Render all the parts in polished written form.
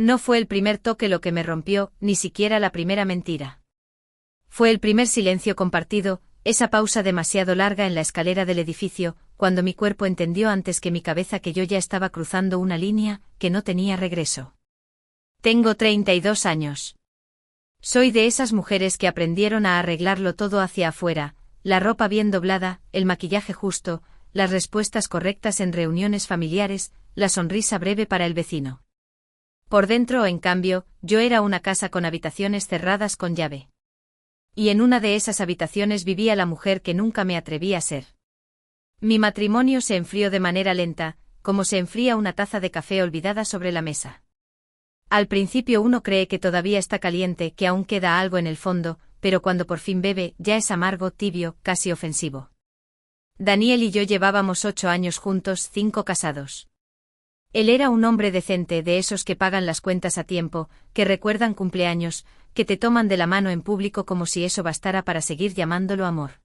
No fue el primer toque lo que me rompió, ni siquiera la primera mentira. Fue el primer silencio compartido, esa pausa demasiado larga en la escalera del edificio, cuando mi cuerpo entendió antes que mi cabeza que yo ya estaba cruzando una línea, que no tenía regreso. Tengo 32 años. Soy de esas mujeres que aprendieron a arreglarlo todo hacia afuera, la ropa bien doblada, el maquillaje justo, las respuestas correctas en reuniones familiares, la sonrisa breve para el vecino. Por dentro, en cambio, yo era una casa con habitaciones cerradas con llave. Y en una de esas habitaciones vivía la mujer que nunca me atreví a ser. Mi matrimonio se enfrió de manera lenta, como se enfría una taza de café olvidada sobre la mesa. Al principio uno cree que todavía está caliente, que aún queda algo en el fondo, pero cuando por fin bebe, ya es amargo, tibio, casi ofensivo. Daniel y yo llevábamos 8 años juntos, 5 casados. Él era un hombre decente, de esos que pagan las cuentas a tiempo, que recuerdan cumpleaños, que te toman de la mano en público como si eso bastara para seguir llamándolo amor.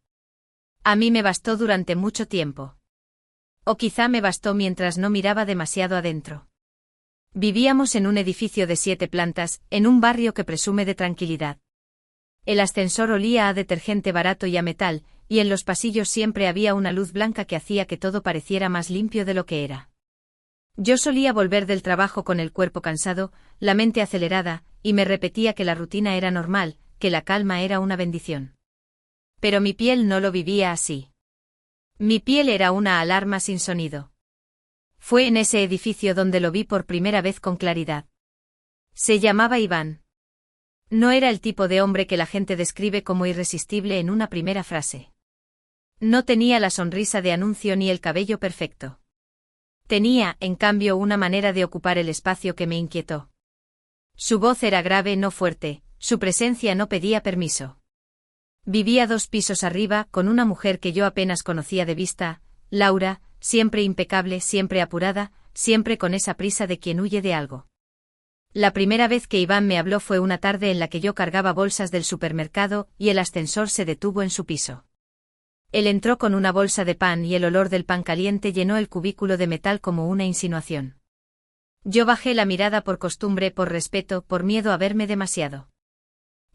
A mí me bastó durante mucho tiempo. O quizá me bastó mientras no miraba demasiado adentro. Vivíamos en un edificio de 7 plantas, en un barrio que presume de tranquilidad. El ascensor olía a detergente barato y a metal, y en los pasillos siempre había una luz blanca que hacía que todo pareciera más limpio de lo que era. Yo solía volver del trabajo con el cuerpo cansado, la mente acelerada, y me repetía que la rutina era normal, que la calma era una bendición. Pero mi piel no lo vivía así. Mi piel era una alarma sin sonido. Fue en ese edificio donde lo vi por primera vez con claridad. Se llamaba Iván. No era el tipo de hombre que la gente describe como irresistible en una primera frase. No tenía la sonrisa de anuncio ni el cabello perfecto. Tenía, en cambio, una manera de ocupar el espacio que me inquietó. Su voz era grave, no fuerte, su presencia no pedía permiso. Vivía 2 pisos arriba, con una mujer que yo apenas conocía de vista, Laura, siempre impecable, siempre apurada, siempre con esa prisa de quien huye de algo. La primera vez que Iván me habló fue una tarde en la que yo cargaba bolsas del supermercado y el ascensor se detuvo en su piso. Él entró con una bolsa de pan y el olor del pan caliente llenó el cubículo de metal como una insinuación. Yo bajé la mirada por costumbre, por respeto, por miedo a verme demasiado.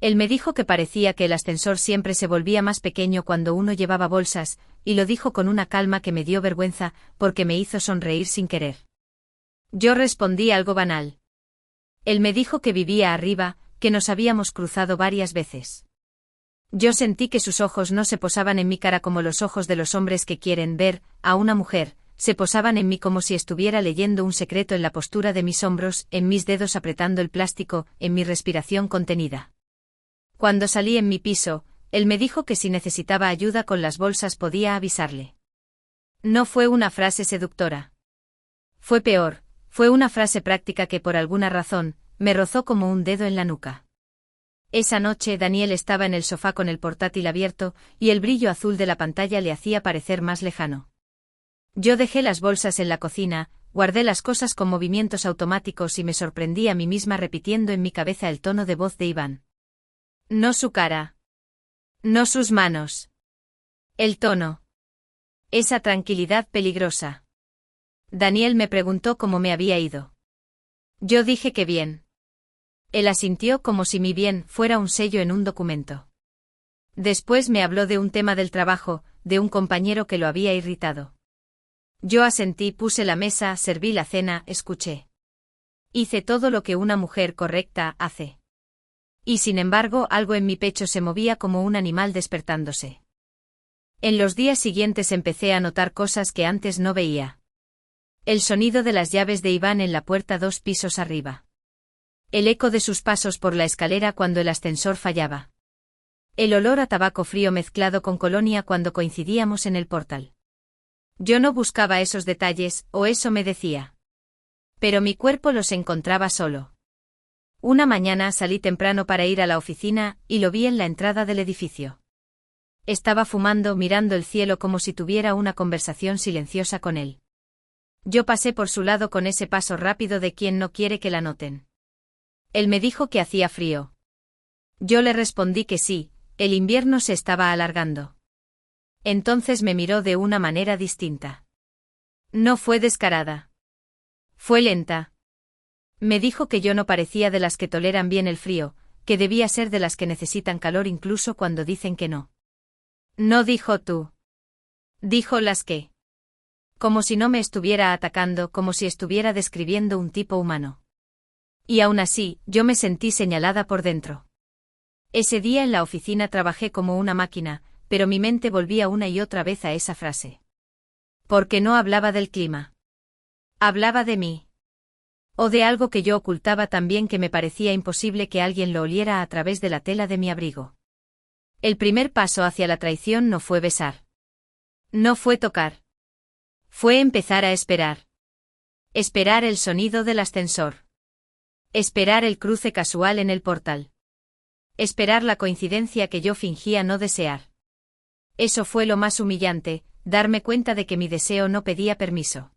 Él me dijo que parecía que el ascensor siempre se volvía más pequeño cuando uno llevaba bolsas, y lo dijo con una calma que me dio vergüenza, porque me hizo sonreír sin querer. Yo respondí algo banal. Él me dijo que vivía arriba, que nos habíamos cruzado varias veces. Yo sentí que sus ojos no se posaban en mi cara como los ojos de los hombres que quieren ver a una mujer, se posaban en mí como si estuviera leyendo un secreto en la postura de mis hombros, en mis dedos apretando el plástico, en mi respiración contenida. Cuando salí en mi piso, él me dijo que si necesitaba ayuda con las bolsas podía avisarle. No fue una frase seductora. Fue peor, fue una frase práctica que por alguna razón, me rozó como un dedo en la nuca. Esa noche Daniel estaba en el sofá con el portátil abierto, y el brillo azul de la pantalla le hacía parecer más lejano. Yo dejé las bolsas en la cocina, guardé las cosas con movimientos automáticos y me sorprendí a mí misma repitiendo en mi cabeza el tono de voz de Iván. No su cara. No sus manos. El tono. Esa tranquilidad peligrosa. Daniel me preguntó cómo me había ido. Yo dije que bien. Él asintió como si mi bien fuera un sello en un documento. Después me habló de un tema del trabajo, de un compañero que lo había irritado. Yo asentí, puse la mesa, serví la cena, escuché. Hice todo lo que una mujer correcta hace. Y sin embargo, algo en mi pecho se movía como un animal despertándose. En los días siguientes empecé a notar cosas que antes no veía. El sonido de las llaves de Iván en la puerta 2 pisos arriba. El eco de sus pasos por la escalera cuando el ascensor fallaba. El olor a tabaco frío mezclado con colonia cuando coincidíamos en el portal. Yo no buscaba esos detalles, o eso me decía. Pero mi cuerpo los encontraba solo. Una mañana salí temprano para ir a la oficina, y lo vi en la entrada del edificio. Estaba fumando, mirando el cielo como si tuviera una conversación silenciosa con él. Yo pasé por su lado con ese paso rápido de quien no quiere que la noten. Él me dijo que hacía frío. Yo le respondí que sí, el invierno se estaba alargando. Entonces me miró de una manera distinta. No fue descarada. Fue lenta. Me dijo que yo no parecía de las que toleran bien el frío, que debía ser de las que necesitan calor incluso cuando dicen que no. No dijo tú. Dijo las que. Como si no me estuviera atacando, como si estuviera describiendo un tipo humano. Y aún así, yo me sentí señalada por dentro. Ese día en la oficina trabajé como una máquina, pero mi mente volvía una y otra vez a esa frase. Porque no hablaba del clima. Hablaba de mí. O de algo que yo ocultaba tan bien que me parecía imposible que alguien lo oliera a través de la tela de mi abrigo. El primer paso hacia la traición no fue besar. No fue tocar. Fue empezar a esperar. Esperar el sonido del ascensor. Esperar el cruce casual en el portal. Esperar la coincidencia que yo fingía no desear. Eso fue lo más humillante, darme cuenta de que mi deseo no pedía permiso.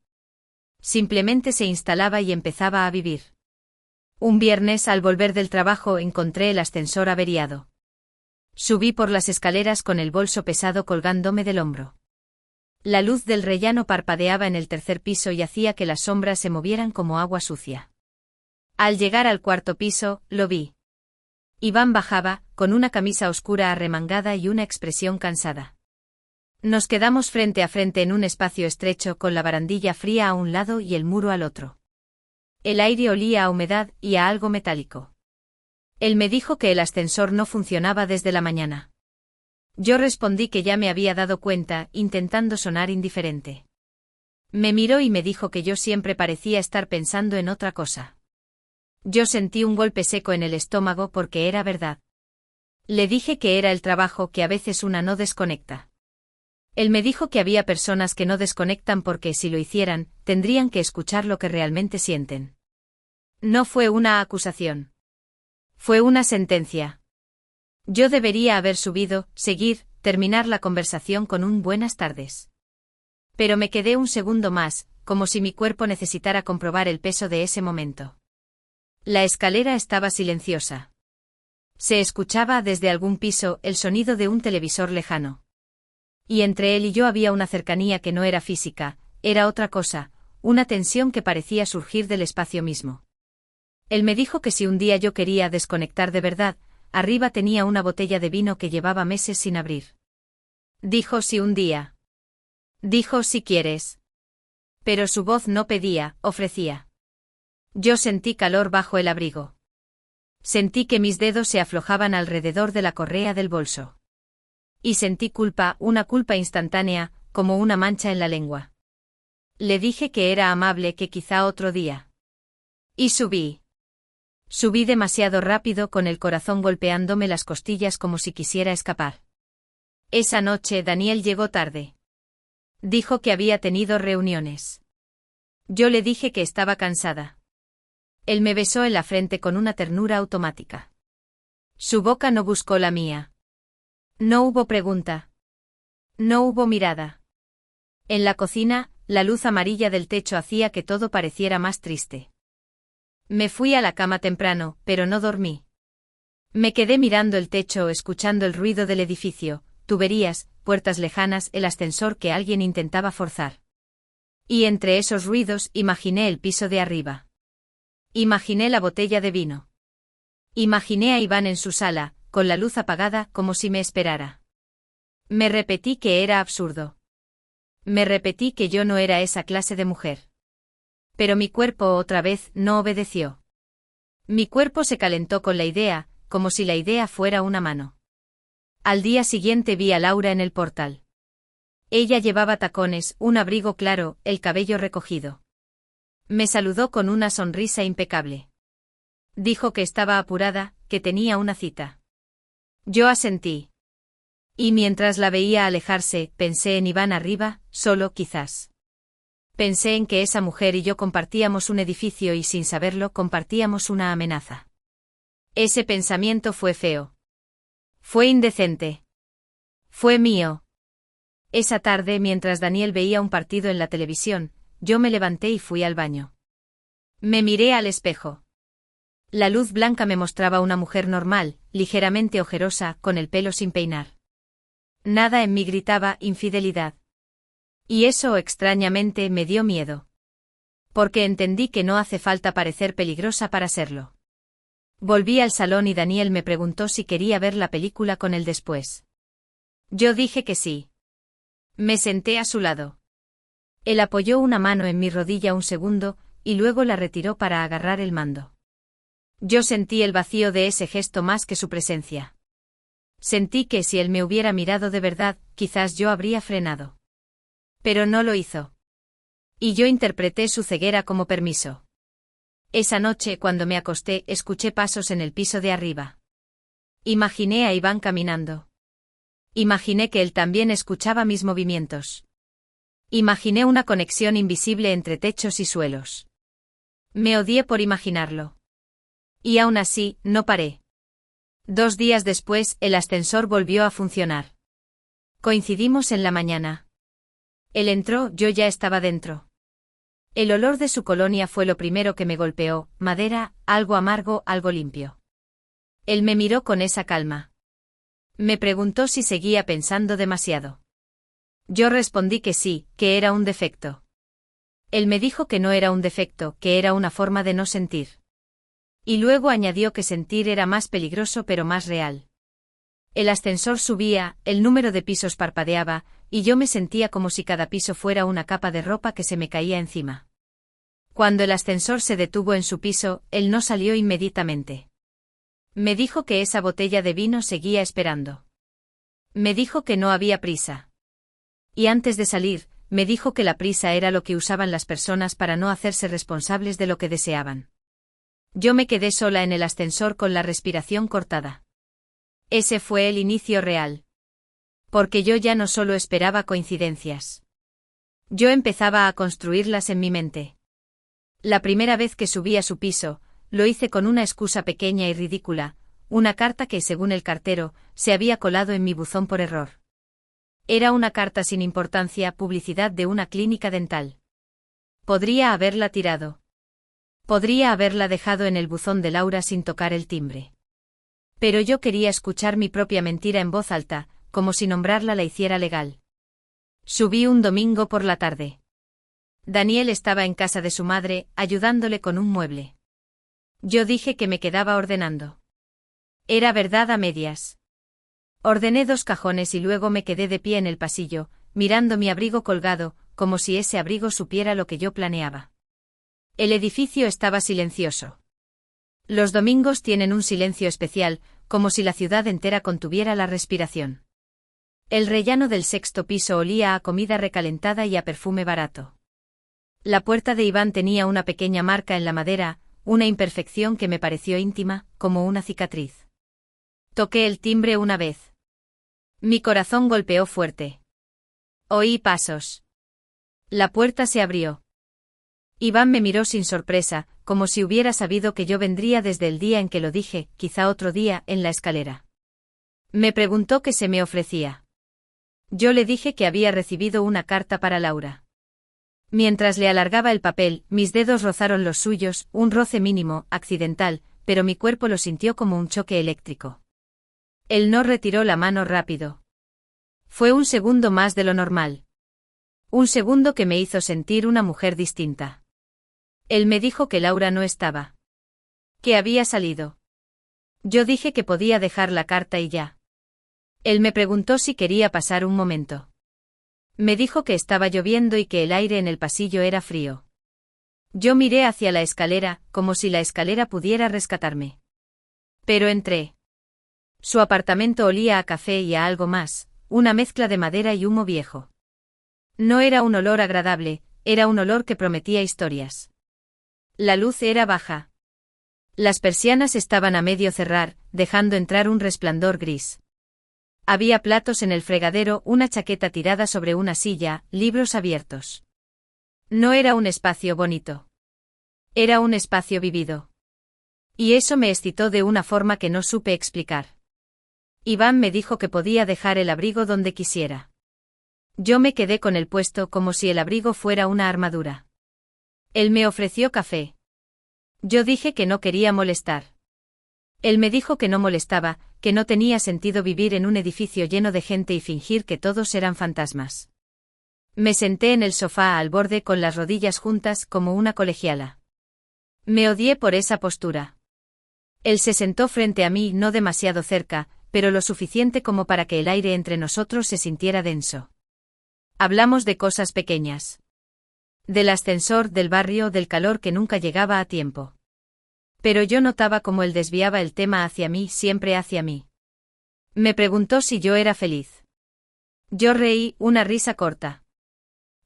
Simplemente se instalaba y empezaba a vivir. Un viernes al volver del trabajo encontré el ascensor averiado. Subí por las escaleras con el bolso pesado colgándome del hombro. La luz del rellano parpadeaba en el tercer piso y hacía que las sombras se movieran como agua sucia. Al llegar al cuarto piso, lo vi. Iván bajaba, con una camisa oscura arremangada y una expresión cansada. Nos quedamos frente a frente en un espacio estrecho con la barandilla fría a un lado y el muro al otro. El aire olía a humedad y a algo metálico. Él me dijo que el ascensor no funcionaba desde la mañana. Yo respondí que ya me había dado cuenta, intentando sonar indiferente. Me miró y me dijo que yo siempre parecía estar pensando en otra cosa. Yo sentí un golpe seco en el estómago porque era verdad. Le dije que era el trabajo, que a veces una no desconecta. Él me dijo que había personas que no desconectan porque si lo hicieran, tendrían que escuchar lo que realmente sienten. No fue una acusación. Fue una sentencia. Yo debería haber subido, seguir, terminar la conversación con un buenas tardes. Pero me quedé un segundo más, como si mi cuerpo necesitara comprobar el peso de ese momento. La escalera estaba silenciosa. Se escuchaba desde algún piso el sonido de un televisor lejano. Y entre él y yo había una cercanía que no era física, era otra cosa, una tensión que parecía surgir del espacio mismo. Él me dijo que si un día yo quería desconectar de verdad, arriba tenía una botella de vino que llevaba meses sin abrir. Dijo si un día. Dijo si quieres. Pero su voz no pedía, ofrecía. Yo sentí calor bajo el abrigo. Sentí que mis dedos se aflojaban alrededor de la correa del bolso. Y sentí culpa, una culpa instantánea, como una mancha en la lengua. Le dije que era amable, que quizá otro día. Y subí. Subí demasiado rápido con el corazón golpeándome las costillas como si quisiera escapar. Esa noche Daniel llegó tarde. Dijo que había tenido reuniones. Yo le dije que estaba cansada. Él me besó en la frente con una ternura automática. Su boca no buscó la mía. No hubo pregunta. No hubo mirada. En la cocina, la luz amarilla del techo hacía que todo pareciera más triste. Me fui a la cama temprano, pero no dormí. Me quedé mirando el techo, escuchando el ruido del edificio, tuberías, puertas lejanas, el ascensor que alguien intentaba forzar. Y entre esos ruidos imaginé el piso de arriba. Imaginé la botella de vino. Imaginé a Iván en su sala, con la luz apagada, como si me esperara. Me repetí que era absurdo. Me repetí que yo no era esa clase de mujer. Pero mi cuerpo otra vez no obedeció. Mi cuerpo se calentó con la idea, como si la idea fuera una mano. Al día siguiente vi a Laura en el portal. Ella llevaba tacones, un abrigo claro, el cabello recogido. Me saludó con una sonrisa impecable. Dijo que estaba apurada, que tenía una cita. Yo asentí. Y mientras la veía alejarse, pensé en Iván arriba, solo quizás. Pensé en que esa mujer y yo compartíamos un edificio y sin saberlo compartíamos una amenaza. Ese pensamiento fue feo. Fue indecente. Fue mío. Esa tarde, mientras Daniel veía un partido en la televisión, yo me levanté y fui al baño. Me miré al espejo. La luz blanca me mostraba una mujer normal, ligeramente ojerosa, con el pelo sin peinar. Nada en mí gritaba infidelidad. Y eso extrañamente me dio miedo. Porque entendí que no hace falta parecer peligrosa para serlo. Volví al salón y Daniel me preguntó si quería ver la película con él después. Yo dije que sí. Me senté a su lado. Él apoyó una mano en mi rodilla un segundo, y luego la retiró para agarrar el mando. Yo sentí el vacío de ese gesto más que su presencia. Sentí que si él me hubiera mirado de verdad, quizás yo habría frenado. Pero no lo hizo. Y yo interpreté su ceguera como permiso. Esa noche, cuando me acosté, escuché pasos en el piso de arriba. Imaginé a Iván caminando. Imaginé que él también escuchaba mis movimientos. Imaginé una conexión invisible entre techos y suelos. Me odié por imaginarlo. Y aún así, no paré. 2 días después, el ascensor volvió a funcionar. Coincidimos en la mañana. Él entró, yo ya estaba dentro. El olor de su colonia fue lo primero que me golpeó, madera, algo amargo, algo limpio. Él me miró con esa calma. Me preguntó si seguía pensando demasiado. Yo respondí que sí, que era un defecto. Él me dijo que no era un defecto, que era una forma de no sentir. Y luego añadió que sentir era más peligroso pero más real. El ascensor subía, el número de pisos parpadeaba, y yo me sentía como si cada piso fuera una capa de ropa que se me caía encima. Cuando el ascensor se detuvo en su piso, él no salió inmediatamente. Me dijo que esa botella de vino seguía esperando. Me dijo que no había prisa. Y antes de salir, me dijo que la prisa era lo que usaban las personas para no hacerse responsables de lo que deseaban. Yo me quedé sola en el ascensor con la respiración cortada. Ese fue el inicio real. Porque yo ya no solo esperaba coincidencias. Yo empezaba a construirlas en mi mente. La primera vez que subí a su piso, lo hice con una excusa pequeña y ridícula, una carta que, según el cartero, se había colado en mi buzón por error. Era una carta sin importancia, publicidad de una clínica dental. Podría haberla tirado. Podría haberla dejado en el buzón de Laura sin tocar el timbre. Pero yo quería escuchar mi propia mentira en voz alta, como si nombrarla la hiciera legal. Subí un domingo por la tarde. Daniel estaba en casa de su madre, ayudándole con un mueble. Yo dije que me quedaba ordenando. Era verdad a medias. Ordené 2 cajones y luego me quedé de pie en el pasillo, mirando mi abrigo colgado, como si ese abrigo supiera lo que yo planeaba. El edificio estaba silencioso. Los domingos tienen un silencio especial, como si la ciudad entera contuviera la respiración. El rellano del 6º piso olía a comida recalentada y a perfume barato. La puerta de Iván tenía una pequeña marca en la madera, una imperfección que me pareció íntima, como una cicatriz. Toqué el timbre una vez. Mi corazón golpeó fuerte. Oí pasos. La puerta se abrió. Iván me miró sin sorpresa, como si hubiera sabido que yo vendría desde el día en que lo dije, quizá otro día, en la escalera. Me preguntó qué se me ofrecía. Yo le dije que había recibido una carta para Laura. Mientras le alargaba el papel, mis dedos rozaron los suyos, un roce mínimo, accidental, pero mi cuerpo lo sintió como un choque eléctrico. Él no retiró la mano rápido. Fue un segundo más de lo normal. Un segundo que me hizo sentir una mujer distinta. Él me dijo que Laura no estaba. Que había salido. Yo dije que podía dejar la carta y ya. Él me preguntó si quería pasar un momento. Me dijo que estaba lloviendo y que el aire en el pasillo era frío. Yo miré hacia la escalera, como si la escalera pudiera rescatarme. Pero entré. Su apartamento olía a café y a algo más, una mezcla de madera y humo viejo. No era un olor agradable, era un olor que prometía historias. La luz era baja. Las persianas estaban a medio cerrar, dejando entrar un resplandor gris. Había platos en el fregadero, una chaqueta tirada sobre una silla, libros abiertos. No era un espacio bonito. Era un espacio vivido. Y eso me excitó de una forma que no supe explicar. Iván me dijo que podía dejar el abrigo donde quisiera. Yo me quedé con el puesto como si el abrigo fuera una armadura. Él me ofreció café. Yo dije que no quería molestar. Él me dijo que no molestaba, que no tenía sentido vivir en un edificio lleno de gente y fingir que todos eran fantasmas. Me senté en el sofá al borde con las rodillas juntas como una colegiala. Me odié por esa postura. Él se sentó frente a mí no demasiado cerca, pero lo suficiente como para que el aire entre nosotros se sintiera denso. Hablamos de cosas pequeñas. Del ascensor, del barrio, del calor que nunca llegaba a tiempo. Pero yo notaba cómo él desviaba el tema hacia mí, siempre hacia mí. Me preguntó si yo era feliz. Yo reí, una risa corta.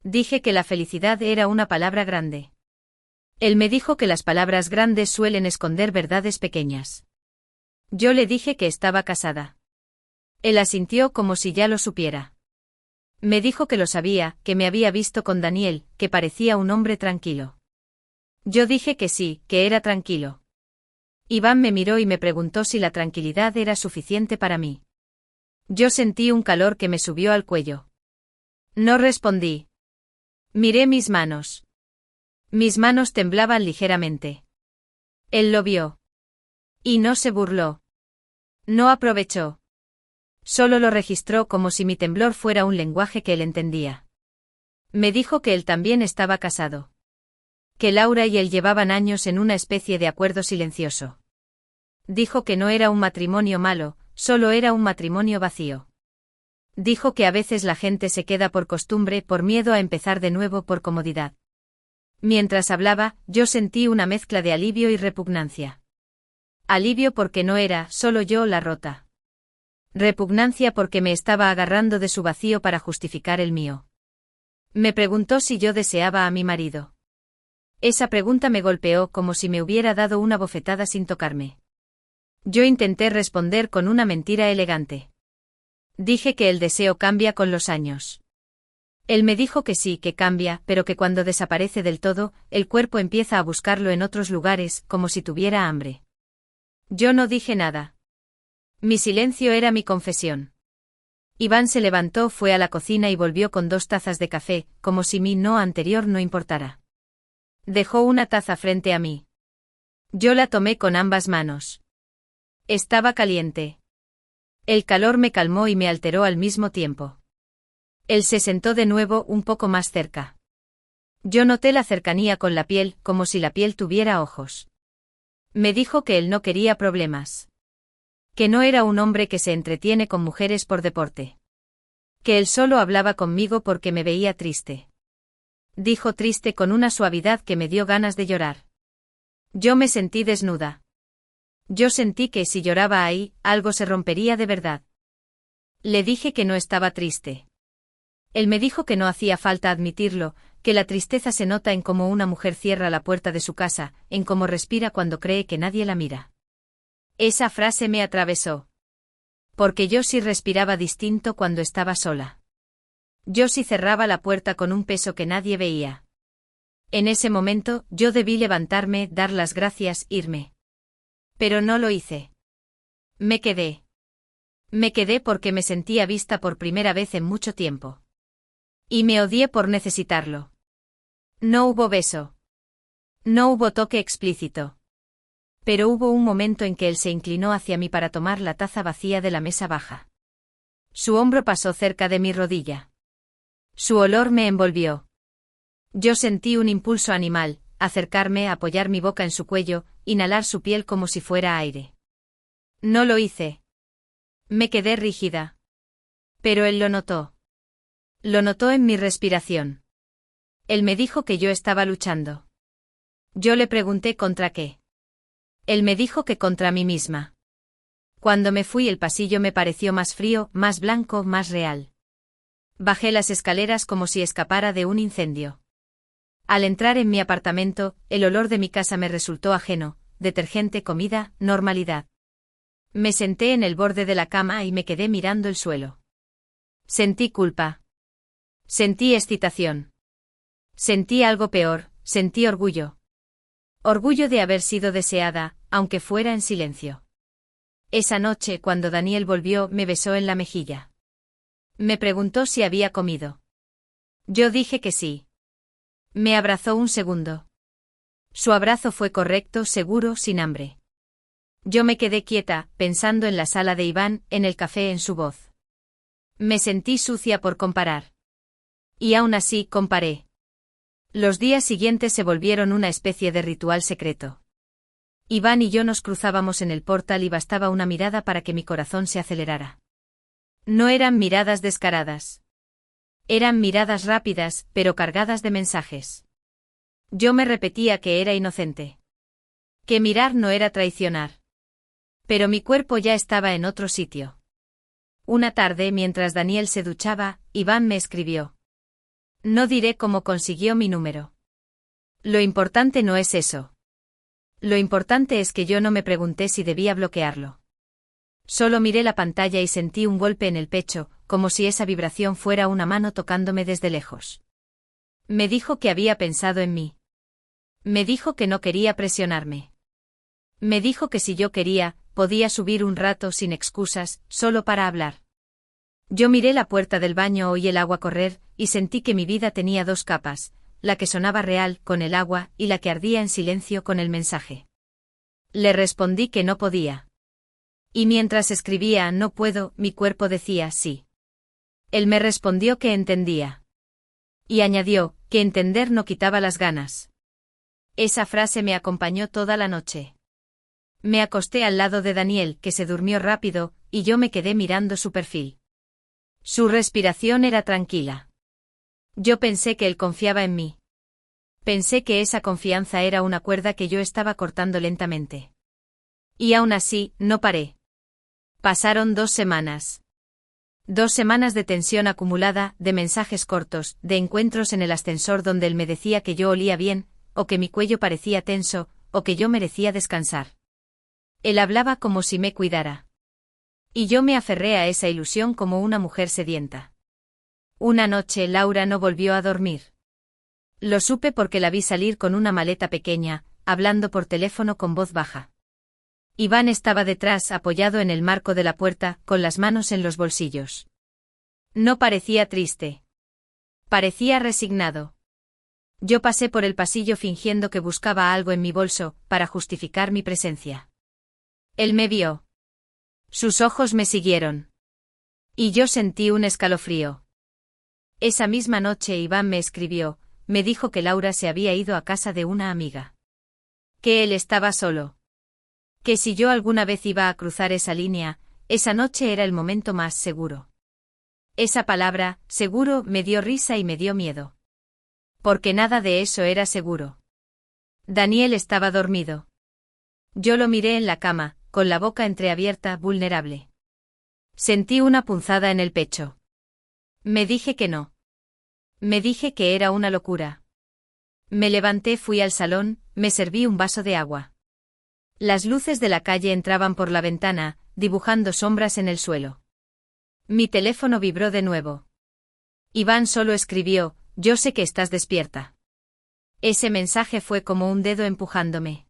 Dije que la felicidad era una palabra grande. Él me dijo que las palabras grandes suelen esconder verdades pequeñas. Yo le dije que estaba casada. Él asintió como si ya lo supiera. Me dijo que lo sabía, que me había visto con Daniel, que parecía un hombre tranquilo. Yo dije que sí, que era tranquilo. Iván me miró y me preguntó si la tranquilidad era suficiente para mí. Yo sentí un calor que me subió al cuello. No respondí. Miré mis manos. Mis manos temblaban ligeramente. Él lo vio. Y no se burló. No aprovechó. Solo lo registró como si mi temblor fuera un lenguaje que él entendía. Me dijo que él también estaba casado. Que Laura y él llevaban años en una especie de acuerdo silencioso. Dijo que no era un matrimonio malo, solo era un matrimonio vacío. Dijo que a veces la gente se queda por costumbre, por miedo a empezar de nuevo, por comodidad. Mientras hablaba, yo sentí una mezcla de alivio y repugnancia. Alivio porque no era solo yo la rota. Repugnancia porque me estaba agarrando de su vacío para justificar el mío. Me preguntó si yo deseaba a mi marido. Esa pregunta me golpeó como si me hubiera dado una bofetada sin tocarme. Yo intenté responder con una mentira elegante. Dije que el deseo cambia con los años. Él me dijo que sí, que cambia, pero que cuando desaparece del todo, el cuerpo empieza a buscarlo en otros lugares, como si tuviera hambre. Yo no dije nada. Mi silencio era mi confesión. Iván se levantó, fue a la cocina y volvió con 2 tazas de café, como si mi no anterior no importara. Dejó una taza frente a mí. Yo la tomé con ambas manos. Estaba caliente. El calor me calmó y me alteró al mismo tiempo. Él se sentó de nuevo un poco más cerca. Yo noté la cercanía con la piel, como si la piel tuviera ojos. Me dijo que él no quería problemas. Que no era un hombre que se entretiene con mujeres por deporte. Que él solo hablaba conmigo porque me veía triste. Dijo triste con una suavidad que me dio ganas de llorar. Yo me sentí desnuda. Yo sentí que si lloraba ahí, algo se rompería de verdad. Le dije que no estaba triste. Él me dijo que no hacía falta admitirlo, que la tristeza se nota en cómo una mujer cierra la puerta de su casa, en cómo respira cuando cree que nadie la mira. Esa frase me atravesó. Porque yo sí respiraba distinto cuando estaba sola. Yo sí cerraba la puerta con un peso que nadie veía. En ese momento, yo debí levantarme, dar las gracias, irme. Pero no lo hice. Me quedé. Me quedé porque me sentía vista por primera vez en mucho tiempo. Y me odié por necesitarlo. No hubo beso. No hubo toque explícito. Pero hubo un momento en que él se inclinó hacia mí para tomar la taza vacía de la mesa baja. Su hombro pasó cerca de mi rodilla. Su olor me envolvió. Yo sentí un impulso animal, acercarme, apoyar mi boca en su cuello, inhalar su piel como si fuera aire. No lo hice. Me quedé rígida. Pero él lo notó. Lo notó en mi respiración. Él me dijo que yo estaba luchando. Yo le pregunté contra qué. Él me dijo que contra mí misma. Cuando me fui, el pasillo me pareció más frío, más blanco, más real. Bajé las escaleras como si escapara de un incendio. Al entrar en mi apartamento, el olor de mi casa me resultó ajeno, detergente, comida, normalidad. Me senté en el borde de la cama y me quedé mirando el suelo. Sentí culpa. Sentí excitación. Sentí algo peor, sentí orgullo. Orgullo de haber sido deseada, aunque fuera en silencio. Esa noche, cuando Daniel volvió, me besó en la mejilla. Me preguntó si había comido. Yo dije que sí. Me abrazó un segundo. Su abrazo fue correcto, seguro, sin hambre. Yo me quedé quieta, pensando en la sala de Iván, en el café, en su voz. Me sentí sucia por comparar. Y aún así, comparé. Los días siguientes se volvieron una especie de ritual secreto. Iván y yo nos cruzábamos en el portal y bastaba una mirada para que mi corazón se acelerara. No eran miradas descaradas. Eran miradas rápidas, pero cargadas de mensajes. Yo me repetía que era inocente. Que mirar no era traicionar. Pero mi cuerpo ya estaba en otro sitio. Una tarde, mientras Daniel se duchaba, Iván me escribió. No diré cómo consiguió mi número. Lo importante no es eso. Lo importante es que yo no me pregunté si debía bloquearlo. Solo miré la pantalla y sentí un golpe en el pecho, como si esa vibración fuera una mano tocándome desde lejos. Me dijo que había pensado en mí. Me dijo que no quería presionarme. Me dijo que si yo quería, podía subir un rato sin excusas, solo para hablar. Yo miré la puerta del baño, oí el agua correr, y sentí que mi vida tenía dos capas, la que sonaba real, con el agua, y la que ardía en silencio con el mensaje. Le respondí que no podía. Y mientras escribía no puedo, mi cuerpo decía sí. Él me respondió que entendía. Y añadió, que entender no quitaba las ganas. Esa frase me acompañó toda la noche. Me acosté al lado de Daniel, que se durmió rápido, y yo me quedé mirando su perfil. Su respiración era tranquila. Yo pensé que él confiaba en mí. Pensé que esa confianza era una cuerda que yo estaba cortando lentamente. Y aún así, no paré. Pasaron 2 semanas. 2 semanas de tensión acumulada, de mensajes cortos, de encuentros en el ascensor donde él me decía que yo olía bien, o que mi cuello parecía tenso, o que yo merecía descansar. Él hablaba como si me cuidara. Y yo me aferré a esa ilusión como una mujer sedienta. Una noche Laura no volvió a dormir. Lo supe porque la vi salir con una maleta pequeña, hablando por teléfono con voz baja. Iván estaba detrás, apoyado en el marco de la puerta, con las manos en los bolsillos. No parecía triste. Parecía resignado. Yo pasé por el pasillo fingiendo que buscaba algo en mi bolso, para justificar mi presencia. Él me vio. Sus ojos me siguieron. Y yo sentí un escalofrío. Esa misma noche Iván me escribió, me dijo que Laura se había ido a casa de una amiga. Que él estaba solo. Que si yo alguna vez iba a cruzar esa línea, esa noche era el momento más seguro. Esa palabra, seguro, me dio risa y me dio miedo. Porque nada de eso era seguro. Daniel estaba dormido. Yo lo miré en la cama, con la boca entreabierta, vulnerable. Sentí una punzada en el pecho. Me dije que no. Me dije que era una locura. Me levanté, fui al salón, me serví un vaso de agua. Las luces de la calle entraban por la ventana, dibujando sombras en el suelo. Mi teléfono vibró de nuevo. Iván solo escribió, yo sé que estás despierta. Ese mensaje fue como un dedo empujándome.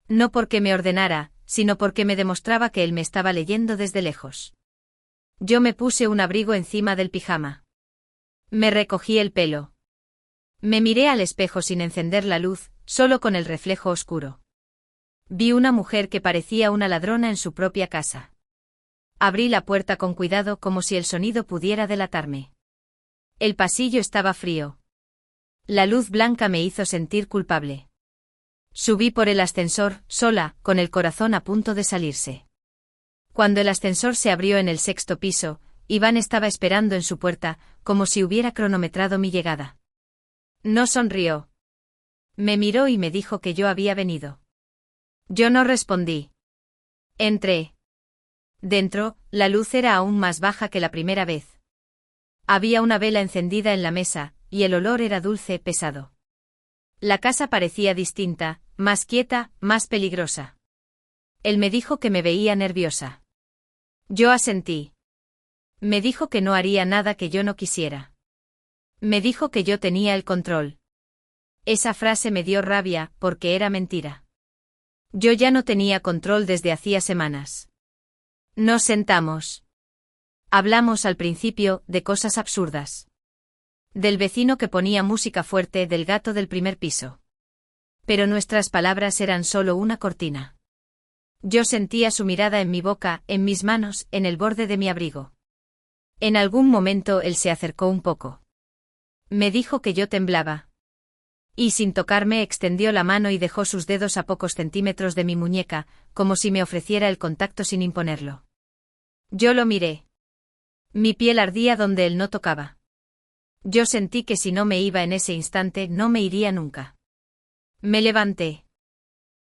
No porque me ordenara, sino porque me demostraba que él me estaba leyendo desde lejos. Yo me puse un abrigo encima del pijama. Me recogí el pelo. Me miré al espejo sin encender la luz, solo con el reflejo oscuro. Vi una mujer que parecía una ladrona en su propia casa. Abrí la puerta con cuidado como si el sonido pudiera delatarme. El pasillo estaba frío. La luz blanca me hizo sentir culpable. Subí por el ascensor, sola, con el corazón a punto de salirse. Cuando el ascensor se abrió en el 6º piso, Iván estaba esperando en su puerta, como si hubiera cronometrado mi llegada. No sonrió. Me miró y me dijo que yo había venido. Yo no respondí. Entré. Dentro, la luz era aún más baja que la primera vez. Había una vela encendida en la mesa, y el olor era dulce, pesado. La casa parecía distinta, más quieta, más peligrosa. Él me dijo que me veía nerviosa. Yo asentí. Me dijo que no haría nada que yo no quisiera. Me dijo que yo tenía el control. Esa frase me dio rabia, porque era mentira. Yo ya no tenía control desde hacía semanas. Nos sentamos. Hablamos al principio de cosas absurdas. Del vecino que ponía música fuerte, del gato del primer piso. Pero nuestras palabras eran solo una cortina. Yo sentía su mirada en mi boca, en mis manos, en el borde de mi abrigo. En algún momento él se acercó un poco. Me dijo que yo temblaba. Y sin tocarme extendió la mano y dejó sus dedos a pocos centímetros de mi muñeca, como si me ofreciera el contacto sin imponerlo. Yo lo miré. Mi piel ardía donde él no tocaba. Yo sentí que si no me iba en ese instante, no me iría nunca. Me levanté.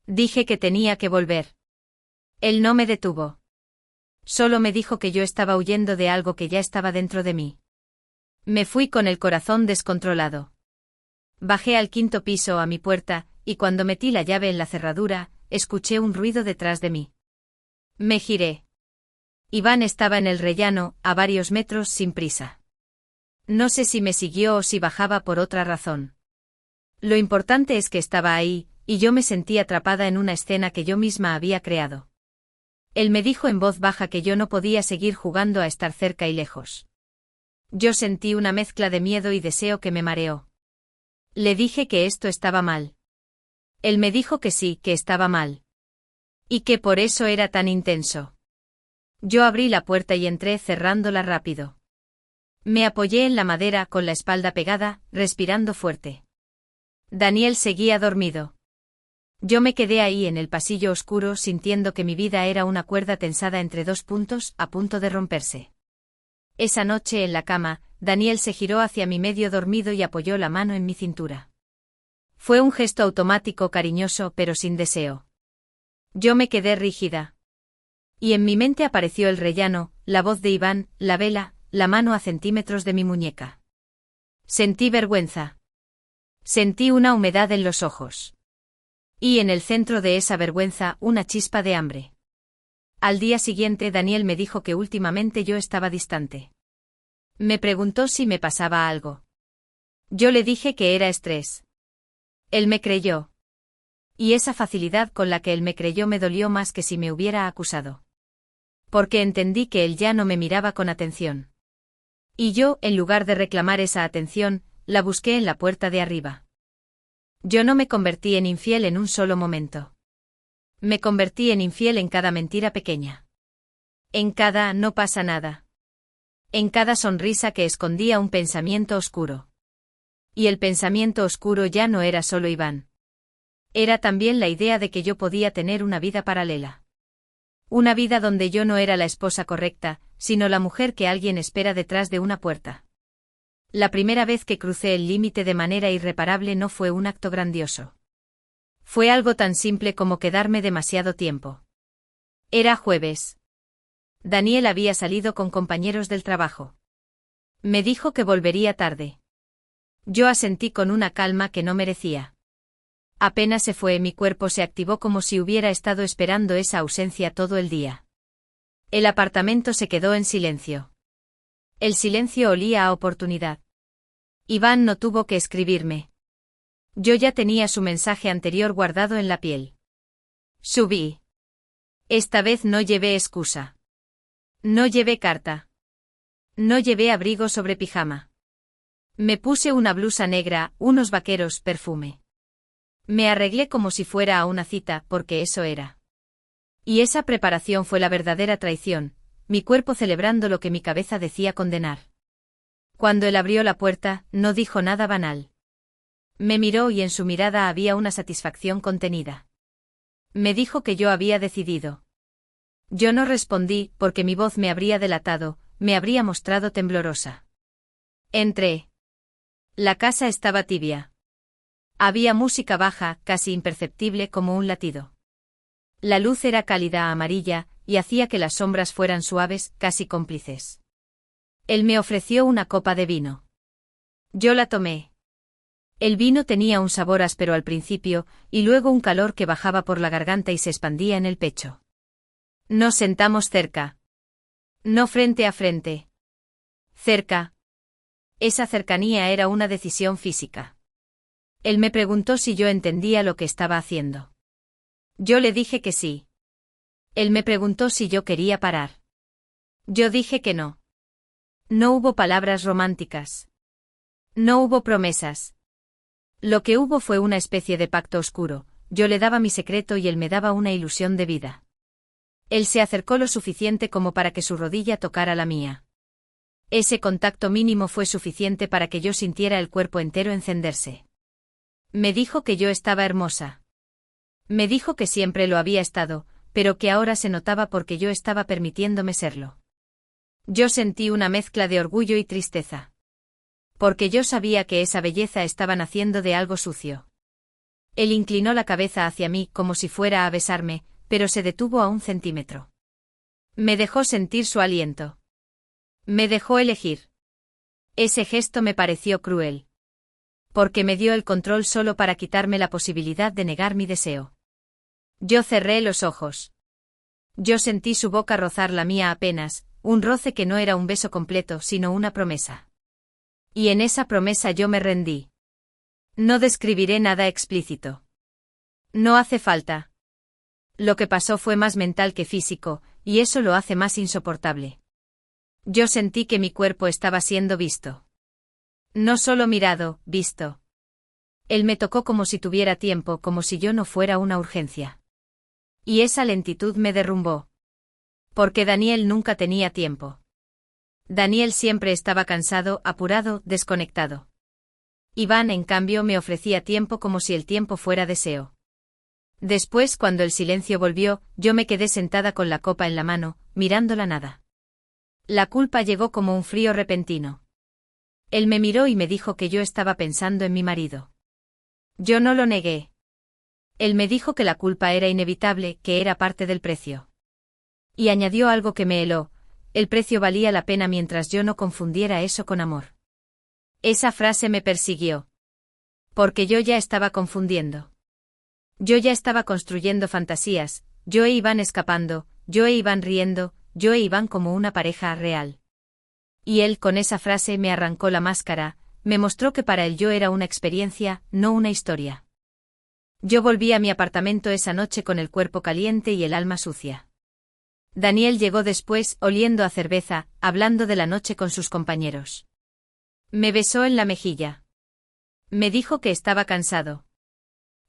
Dije que tenía que volver. Él no me detuvo. Solo me dijo que yo estaba huyendo de algo que ya estaba dentro de mí. Me fui con el corazón descontrolado. Bajé al 5.º piso a mi puerta, y cuando metí la llave en la cerradura, escuché un ruido detrás de mí. Me giré. Iván estaba en el rellano, a varios metros sin prisa. No sé si me siguió o si bajaba por otra razón. Lo importante es que estaba ahí, y yo me sentí atrapada en una escena que yo misma había creado. Él me dijo en voz baja que yo no podía seguir jugando a estar cerca y lejos. Yo sentí una mezcla de miedo y deseo que me mareó. Le dije que esto estaba mal. Él me dijo que sí, que estaba mal. Y que por eso era tan intenso. Yo abrí la puerta y entré cerrándola rápido. Me apoyé en la madera con la espalda pegada, respirando fuerte. Daniel seguía dormido. Yo me quedé ahí en el pasillo oscuro sintiendo que mi vida era una cuerda tensada entre dos puntos, a punto de romperse. Esa noche en la cama, Daniel se giró hacia mí medio dormido y apoyó la mano en mi cintura. Fue un gesto automático cariñoso pero sin deseo. Yo me quedé rígida. Y en mi mente apareció el rellano, la voz de Iván, la vela, la mano a centímetros de mi muñeca. Sentí vergüenza. Sentí una humedad en los ojos. Y en el centro de esa vergüenza, una chispa de hambre. Al día siguiente Daniel me dijo que últimamente yo estaba distante. Me preguntó si me pasaba algo. Yo le dije que era estrés. Él me creyó. Y esa facilidad con la que él me creyó me dolió más que si me hubiera acusado. Porque entendí que él ya no me miraba con atención. Y yo, en lugar de reclamar esa atención, la busqué en la puerta de arriba. Yo no me convertí en infiel en un solo momento. Me convertí en infiel en cada mentira pequeña. En cada no pasa nada. En cada sonrisa que escondía un pensamiento oscuro. Y el pensamiento oscuro ya no era solo Iván. Era también la idea de que yo podía tener una vida paralela. Una vida donde yo no era la esposa correcta, sino la mujer que alguien espera detrás de una puerta. La primera vez que crucé el límite de manera irreparable no fue un acto grandioso. Fue algo tan simple como quedarme demasiado tiempo. Era jueves. Daniel había salido con compañeros del trabajo. Me dijo que volvería tarde. Yo asentí con una calma que no merecía. Apenas se fue, mi cuerpo se activó como si hubiera estado esperando esa ausencia todo el día. El apartamento se quedó en silencio. El silencio olía a oportunidad. Iván no tuvo que escribirme. Yo ya tenía su mensaje anterior guardado en la piel. Subí. Esta vez no llevé excusa. No llevé carta. No llevé abrigo sobre pijama. Me puse una blusa negra, unos vaqueros, perfume. Me arreglé como si fuera a una cita, porque eso era. Y esa preparación fue la verdadera traición, mi cuerpo celebrando lo que mi cabeza decía condenar. Cuando él abrió la puerta, no dijo nada banal. Me miró y en su mirada había una satisfacción contenida. Me dijo que yo había decidido. Yo no respondí, porque mi voz me habría delatado, me habría mostrado temblorosa. Entré. La casa estaba tibia. Había música baja, casi imperceptible como un latido. La luz era cálida amarilla, y hacía que las sombras fueran suaves, casi cómplices. Él me ofreció una copa de vino. Yo la tomé. El vino tenía un sabor áspero al principio, y luego un calor que bajaba por la garganta y se expandía en el pecho. Nos sentamos cerca. No frente a frente. Cerca. Esa cercanía era una decisión física. Él me preguntó si yo entendía lo que estaba haciendo. Yo le dije que sí. Él me preguntó si yo quería parar. Yo dije que no. No hubo palabras románticas. No hubo promesas. Lo que hubo fue una especie de pacto oscuro, yo le daba mi secreto y él me daba una ilusión de vida. Él se acercó lo suficiente como para que su rodilla tocara la mía. Ese contacto mínimo fue suficiente para que yo sintiera el cuerpo entero encenderse. Me dijo que yo estaba hermosa. Me dijo que siempre lo había estado, pero que ahora se notaba porque yo estaba permitiéndome serlo. Yo sentí una mezcla de orgullo y tristeza. Porque yo sabía que esa belleza estaba naciendo de algo sucio. Él inclinó la cabeza hacia mí como si fuera a besarme, pero se detuvo a 1 centímetro. Me dejó sentir su aliento. Me dejó elegir. Ese gesto me pareció cruel. Porque me dio el control solo para quitarme la posibilidad de negar mi deseo. Yo cerré los ojos. Yo sentí su boca rozar la mía apenas, un roce que no era un beso completo sino una promesa. Y en esa promesa yo me rendí. No describiré nada explícito. No hace falta. Lo que pasó fue más mental que físico, y eso lo hace más insoportable. Yo sentí que mi cuerpo estaba siendo visto. No solo mirado, visto. Él me tocó como si tuviera tiempo, como si yo no fuera una urgencia. Y esa lentitud me derrumbó. Porque Daniel nunca tenía tiempo. Daniel siempre estaba cansado, apurado, desconectado. Iván, en cambio, me ofrecía tiempo como si el tiempo fuera deseo. Después, cuando el silencio volvió, yo me quedé sentada con la copa en la mano, mirando la nada. La culpa llegó como un frío repentino. Él me miró y me dijo que yo estaba pensando en mi marido. Yo no lo negué. Él me dijo que la culpa era inevitable, que era parte del precio. Y añadió algo que me heló: el precio valía la pena mientras yo no confundiera eso con amor. Esa frase me persiguió. Porque yo ya estaba confundiendo. Yo ya estaba construyendo fantasías, yo e Iván escapando, yo e Iván riendo, yo e Iván como una pareja real. Y él con esa frase me arrancó la máscara, me mostró que para él yo era una experiencia, no una historia. Yo volví a mi apartamento esa noche con el cuerpo caliente y el alma sucia. Daniel llegó después, oliendo a cerveza, hablando de la noche con sus compañeros. Me besó en la mejilla. Me dijo que estaba cansado.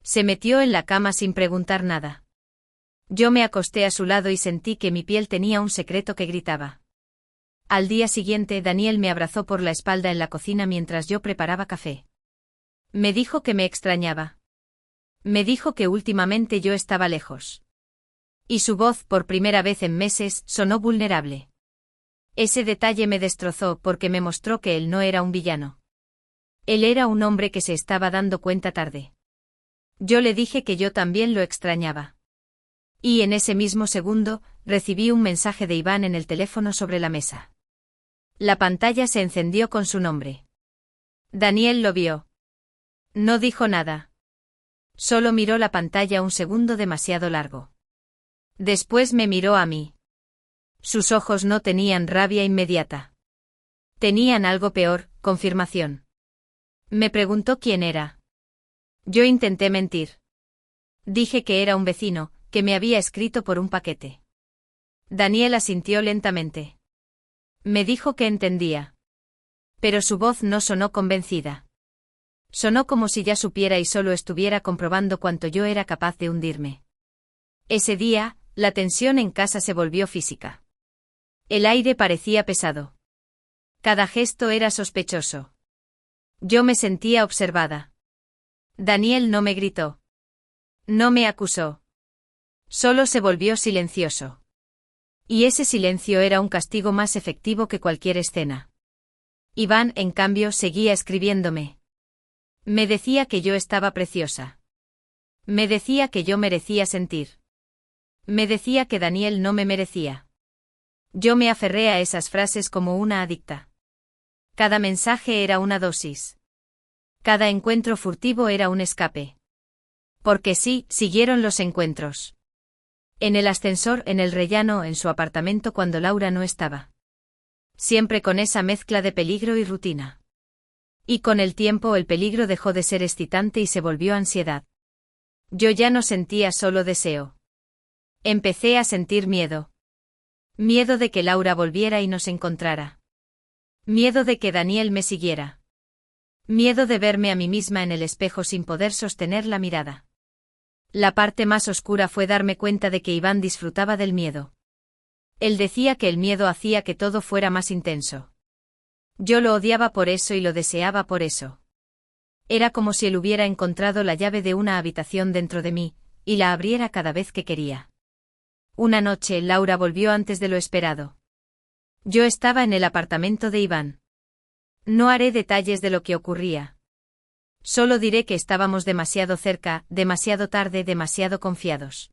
Se metió en la cama sin preguntar nada. Yo me acosté a su lado y sentí que mi piel tenía un secreto que gritaba. Al día siguiente Daniel me abrazó por la espalda en la cocina mientras yo preparaba café. Me dijo que me extrañaba. Me dijo que últimamente yo estaba lejos. Y su voz, por primera vez en meses, sonó vulnerable. Ese detalle me destrozó porque me mostró que él no era un villano. Él era un hombre que se estaba dando cuenta tarde. Yo le dije que yo también lo extrañaba. Y en ese mismo segundo, recibí un mensaje de Iván en el teléfono sobre la mesa. La pantalla se encendió con su nombre. Daniel lo vio. No dijo nada. Solo miró la pantalla un segundo demasiado largo. Después me miró a mí. Sus ojos no tenían rabia inmediata. Tenían algo peor, confirmación. Me preguntó quién era. Yo intenté mentir. Dije que era un vecino, que me había escrito por un paquete. Daniel asintió lentamente. Me dijo que entendía. Pero su voz no sonó convencida. Sonó como si ya supiera y solo estuviera comprobando cuánto yo era capaz de hundirme. Ese día, la tensión en casa se volvió física. El aire parecía pesado. Cada gesto era sospechoso. Yo me sentía observada. Daniel no me gritó. No me acusó. Solo se volvió silencioso. Y ese silencio era un castigo más efectivo que cualquier escena. Iván, en cambio, seguía escribiéndome. Me decía que yo estaba preciosa. Me decía que yo merecía sentir. Me decía que Daniel no me merecía. Yo me aferré a esas frases como una adicta. Cada mensaje era una dosis. Cada encuentro furtivo era un escape. Porque sí, siguieron los encuentros. En el ascensor, en el rellano, en su apartamento cuando Laura no estaba. Siempre con esa mezcla de peligro y rutina. Y con el tiempo el peligro dejó de ser excitante y se volvió ansiedad. Yo ya no sentía solo deseo. Empecé a sentir miedo. Miedo de que Laura volviera y nos encontrara. Miedo de que Daniel me siguiera. Miedo de verme a mí misma en el espejo sin poder sostener la mirada. La parte más oscura fue darme cuenta de que Iván disfrutaba del miedo. Él decía que el miedo hacía que todo fuera más intenso. Yo lo odiaba por eso y lo deseaba por eso. Era como si él hubiera encontrado la llave de una habitación dentro de mí, y la abriera cada vez que quería. Una noche, Laura volvió antes de lo esperado. Yo estaba en el apartamento de Iván. No haré detalles de lo que ocurría. Solo diré que estábamos demasiado cerca, demasiado tarde, demasiado confiados.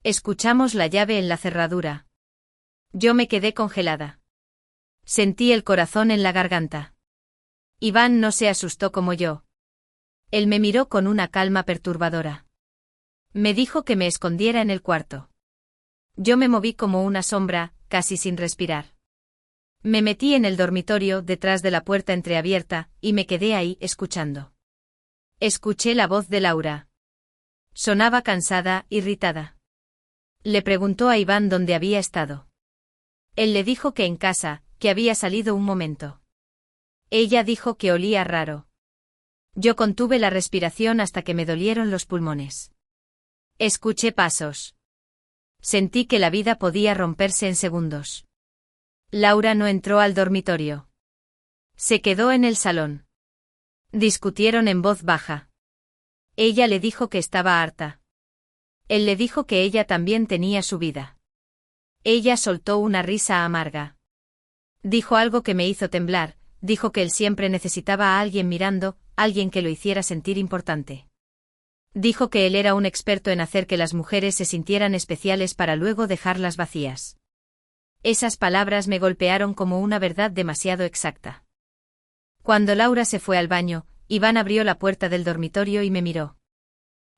Escuchamos la llave en la cerradura. Yo me quedé congelada. Sentí el corazón en la garganta. Iván no se asustó como yo. Él me miró con una calma perturbadora. Me dijo que me escondiera en el cuarto. Yo me moví como una sombra, casi sin respirar. Me metí en el dormitorio, detrás de la puerta entreabierta, y me quedé ahí, escuchando. Escuché la voz de Laura. Sonaba cansada, irritada. Le preguntó a Iván dónde había estado. Él le dijo que en casa, que había salido un momento. Ella dijo que olía raro. Yo contuve la respiración hasta que me dolieron los pulmones. Escuché pasos. Sentí que la vida podía romperse en segundos. Laura no entró al dormitorio. Se quedó en el salón. Discutieron en voz baja. Ella le dijo que estaba harta. Él le dijo que ella también tenía su vida. Ella soltó una risa amarga. Dijo algo que me hizo temblar, dijo que él siempre necesitaba a alguien mirando, alguien que lo hiciera sentir importante. Dijo que él era un experto en hacer que las mujeres se sintieran especiales para luego dejarlas vacías. Esas palabras me golpearon como una verdad demasiado exacta. Cuando Laura se fue al baño, Iván abrió la puerta del dormitorio y me miró.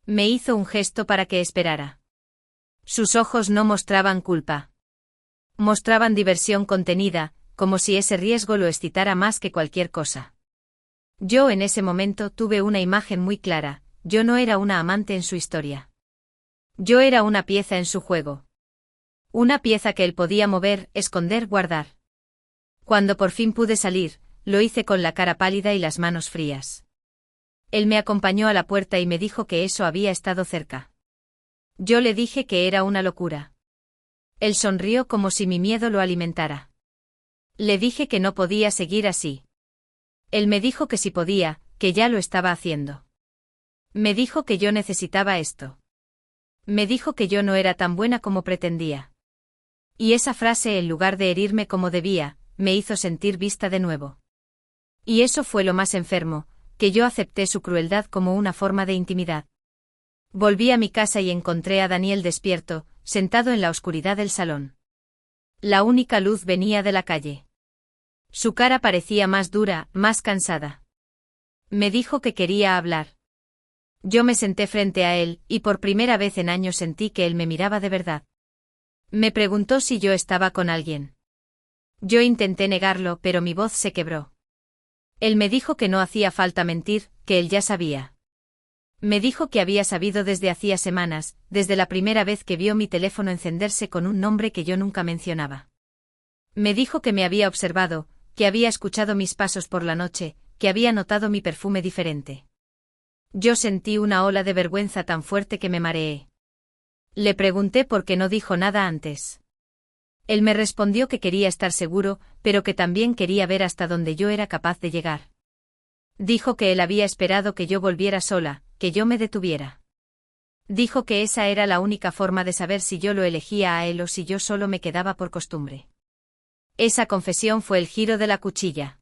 Me hizo un gesto para que esperara. Sus ojos no mostraban culpa. Mostraban diversión contenida, como si ese riesgo lo excitara más que cualquier cosa. Yo en ese momento tuve una imagen muy clara, yo no era una amante en su historia. Yo era una pieza en su juego. Una pieza que él podía mover, esconder, guardar. Cuando por fin pude salir, lo hice con la cara pálida y las manos frías. Él me acompañó a la puerta y me dijo que eso había estado cerca. Yo le dije que era una locura. Él sonrió como si mi miedo lo alimentara. Le dije que no podía seguir así. Él me dijo que sí podía, que ya lo estaba haciendo. Me dijo que yo necesitaba esto. Me dijo que yo no era tan buena como pretendía. Y esa frase, en lugar de herirme como debía, me hizo sentir vista de nuevo. Y eso fue lo más enfermo, que yo acepté su crueldad como una forma de intimidad. Volví a mi casa y encontré a Daniel despierto, sentado en la oscuridad del salón. La única luz venía de la calle. Su cara parecía más dura, más cansada. Me dijo que quería hablar. Yo me senté frente a él, y por primera vez en años sentí que él me miraba de verdad. Me preguntó si yo estaba con alguien. Yo intenté negarlo, pero mi voz se quebró. Él me dijo que no hacía falta mentir, que él ya sabía. Me dijo que había sabido desde hacía semanas, desde la primera vez que vio mi teléfono encenderse con un nombre que yo nunca mencionaba. Me dijo que me había observado, que había escuchado mis pasos por la noche, que había notado mi perfume diferente. Yo sentí una ola de vergüenza tan fuerte que me mareé. Le pregunté por qué no dijo nada antes. Él me respondió que quería estar seguro, pero que también quería ver hasta dónde yo era capaz de llegar. Dijo que él había esperado que yo volviera sola, que yo me detuviera. Dijo que esa era la única forma de saber si yo lo elegía a él o si yo solo me quedaba por costumbre. Esa confesión fue el giro de la cuchilla.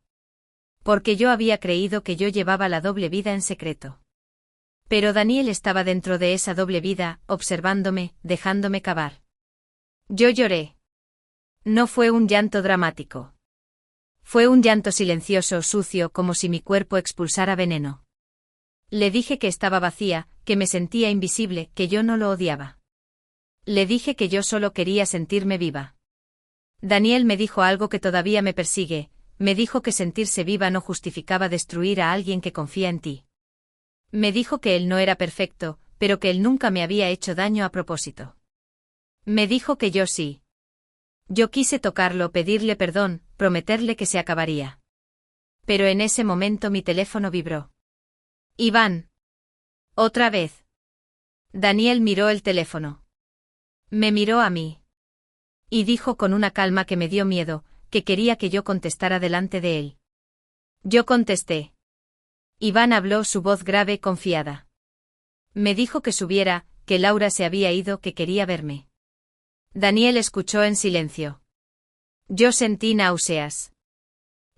Porque yo había creído que yo llevaba la doble vida en secreto. Pero Daniel estaba dentro de esa doble vida, observándome, dejándome cavar. Yo lloré. No fue un llanto dramático. Fue un llanto silencioso, sucio, como si mi cuerpo expulsara veneno. Le dije que estaba vacía, que me sentía invisible, que yo no lo odiaba. Le dije que yo solo quería sentirme viva. Daniel me dijo algo que todavía me persigue, me dijo que sentirse viva no justificaba destruir a alguien que confía en ti. Me dijo que él no era perfecto, pero que él nunca me había hecho daño a propósito. Me dijo que yo sí. Yo quise tocarlo, pedirle perdón, prometerle que se acabaría. Pero en ese momento mi teléfono vibró. Iván. Otra vez. Daniel miró el teléfono. Me miró a mí. Y dijo con una calma que me dio miedo, que quería que yo contestara delante de él. Yo contesté. Iván habló, su voz grave, confiada. Me dijo que subiera, que Laura se había ido, que quería verme. Daniel escuchó en silencio. Yo sentí náuseas.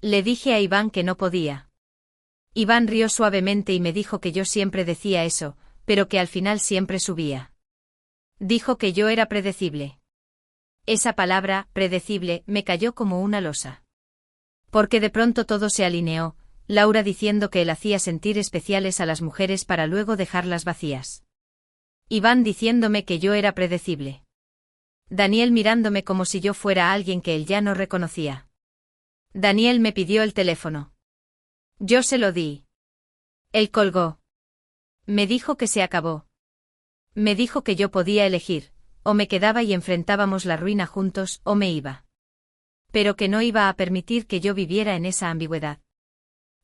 Le dije a Iván que no podía. Iván rió suavemente y me dijo que yo siempre decía eso, pero que al final siempre subía. Dijo que yo era predecible. Esa palabra, predecible, me cayó como una losa. Porque de pronto todo se alineó, Laura diciendo que él hacía sentir especiales a las mujeres para luego dejarlas vacías. Iván diciéndome que yo era predecible. Daniel mirándome como si yo fuera alguien que él ya no reconocía. Daniel me pidió el teléfono. Yo se lo di. Él colgó. Me dijo que se acabó. Me dijo que yo podía elegir, o me quedaba y enfrentábamos la ruina juntos, o me iba. Pero que no iba a permitir que yo viviera en esa ambigüedad.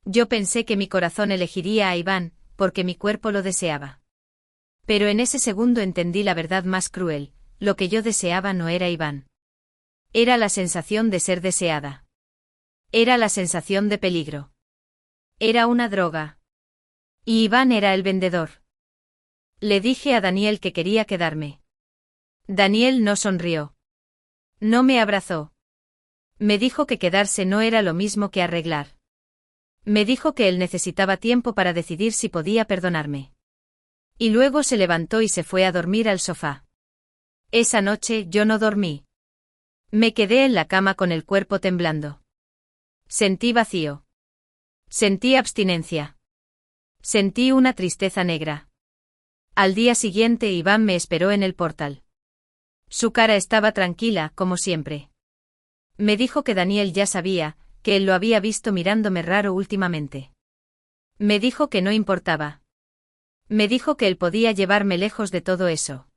Yo pensé que mi corazón elegiría a Iván, porque mi cuerpo lo deseaba. Pero en ese segundo entendí la verdad más cruel, lo que yo deseaba no era Iván. Era la sensación de ser deseada. Era la sensación de peligro. Era una droga. Y Iván era el vendedor. Le dije a Daniel que quería quedarme. Daniel no sonrió. No me abrazó. Me dijo que quedarse no era lo mismo que arreglar. Me dijo que él necesitaba tiempo para decidir si podía perdonarme. Y luego se levantó y se fue a dormir al sofá. Esa noche yo no dormí. Me quedé en la cama con el cuerpo temblando. Sentí vacío. Sentí abstinencia. Sentí una tristeza negra. Al día siguiente Iván me esperó en el portal. Su cara estaba tranquila, como siempre. Me dijo que Daniel ya sabía, que él lo había visto mirándome raro últimamente. Me dijo que no importaba. Me dijo que él podía llevarme lejos de todo eso.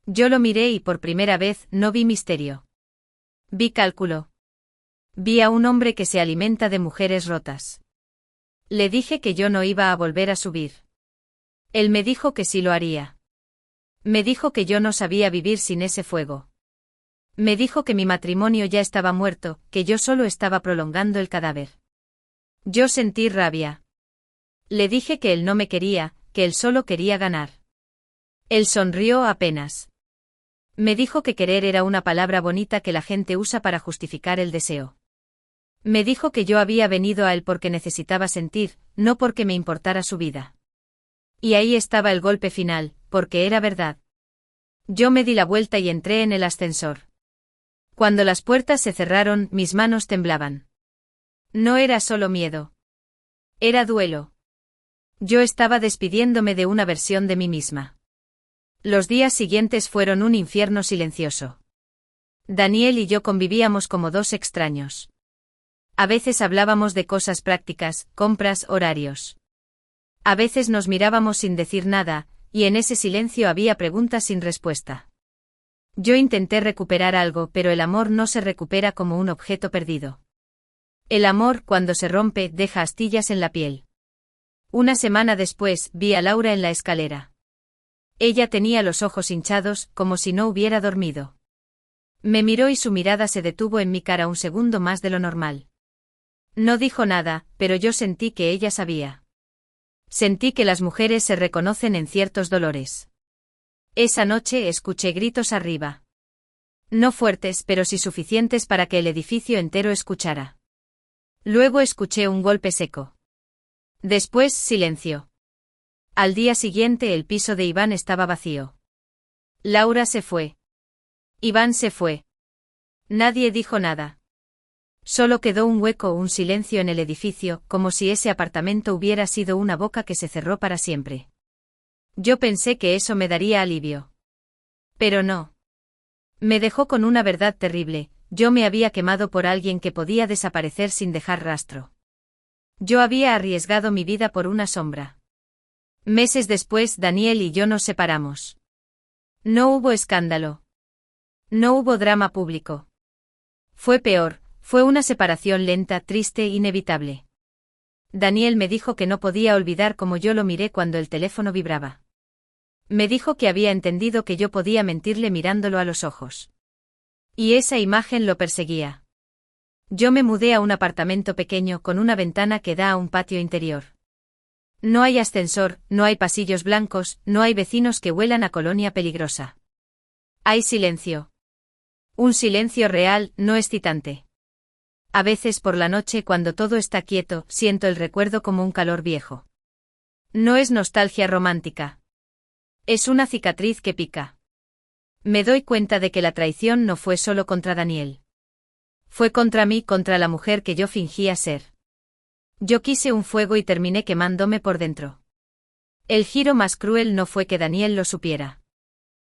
Yo lo miré y por primera vez no vi misterio. Vi cálculo. Vi a un hombre que se alimenta de mujeres rotas. Le dije que yo no iba a volver a subir. Él me dijo que sí lo haría. Me dijo que yo no sabía vivir sin ese fuego. Me dijo que mi matrimonio ya estaba muerto, que yo solo estaba prolongando el cadáver. Yo sentí rabia. Le dije que él no me quería, que él solo quería ganar. Él sonrió apenas. Me dijo que querer era una palabra bonita que la gente usa para justificar el deseo. Me dijo que yo había venido a él porque necesitaba sentir, no porque me importara su vida. Y ahí estaba el golpe final, porque era verdad. Yo me di la vuelta y entré en el ascensor. Cuando las puertas se cerraron, mis manos temblaban. No era solo miedo. Era duelo. Yo estaba despidiéndome de una versión de mí misma. Los días siguientes fueron un infierno silencioso. Daniel y yo convivíamos como dos extraños. A veces hablábamos de cosas prácticas, compras, horarios. A veces nos mirábamos sin decir nada, y en ese silencio había preguntas sin respuesta. Yo intenté recuperar algo, pero el amor no se recupera como un objeto perdido. El amor, cuando se rompe, deja astillas en la piel. Una semana después, vi a Laura en la escalera. Ella tenía los ojos hinchados, como si no hubiera dormido. Me miró y su mirada se detuvo en mi cara un segundo más de lo normal. No dijo nada, pero yo sentí que ella sabía. Sentí que las mujeres se reconocen en ciertos dolores. Esa noche escuché gritos arriba. No fuertes, pero sí suficientes para que el edificio entero escuchara. Luego escuché un golpe seco. Después, silencio. Al día siguiente el piso de Iván estaba vacío. Laura se fue. Iván se fue. Nadie dijo nada. Solo quedó un hueco, un silencio en el edificio, como si ese apartamento hubiera sido una boca que se cerró para siempre. Yo pensé que eso me daría alivio. Pero no. Me dejó con una verdad terrible: yo me había quemado por alguien que podía desaparecer sin dejar rastro. Yo había arriesgado mi vida por una sombra. Meses después, Daniel y yo nos separamos. No hubo escándalo. No hubo drama público. Fue peor, fue una separación lenta, triste, inevitable. Daniel me dijo que no podía olvidar cómo yo lo miré cuando el teléfono vibraba. Me dijo que había entendido que yo podía mentirle mirándolo a los ojos. Y esa imagen lo perseguía. Yo me mudé a un apartamento pequeño con una ventana que da a un patio interior. No hay ascensor, no hay pasillos blancos, no hay vecinos que huelan a colonia peligrosa. Hay silencio. Un silencio real, no excitante. A veces por la noche cuando todo está quieto, siento el recuerdo como un calor viejo. No es nostalgia romántica. Es una cicatriz que pica. Me doy cuenta de que la traición no fue solo contra Daniel. Fue contra mí, contra la mujer que yo fingía ser. Yo quise un fuego y terminé quemándome por dentro. El giro más cruel no fue que Daniel lo supiera.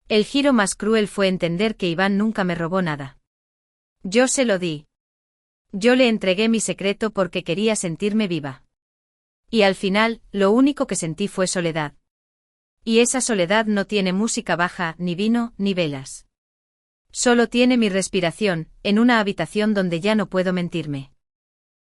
El giro más cruel fue entender que Iván nunca me robó nada. Yo se lo di. Yo le entregué mi secreto porque quería sentirme viva. Y al final, lo único que sentí fue soledad. Y esa soledad no tiene música baja, ni vino, ni velas. Solo tiene mi respiración, en una habitación donde ya no puedo mentirme.